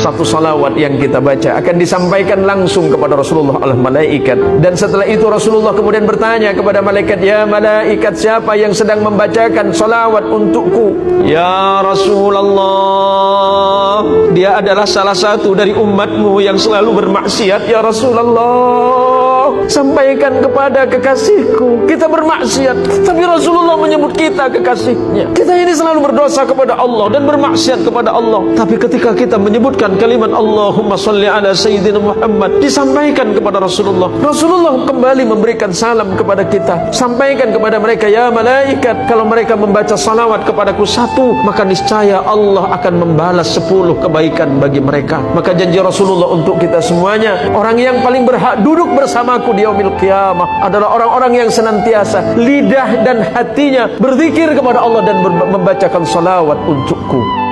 satu salawat yang kita baca akan disampaikan langsung kepada Rasulullah oleh malaikat. Dan setelah itu Rasulullah kemudian bertanya kepada malaikat, ya malaikat, siapa yang sedang membacakan salawat untukku? Ya Rasulullah, dia adalah salah satu dari umatmu yang selalu bermaksiat. Ya Rasulullah, sampaikan kepada kekasihku, kita bermaksiat, tapi Rasulullah menyebut kita kekasihnya. Kita ini selalu berdosa kepada Allah dan bermaksiat kepada Allah, tapi ketika kita menyebutkan kalimat Allahumma sholli ala Sayyidina Muhammad, disampaikan kepada Rasulullah. Rasulullah kembali memberikan salam kepada kita. Sampaikan kepada mereka, ya malaikat, kalau mereka membaca salawat kepadaku satu, maka niscaya Allah akan membalas 10 kebaikan bagi mereka. Maka janji Rasulullah untuk kita semuanya, orang yang paling berhak duduk bersamaku di yaumil qiyamah adalah orang-orang yang senantiasa lidah dan hatinya berzikir kepada Allah dan membacakan salawat untukku.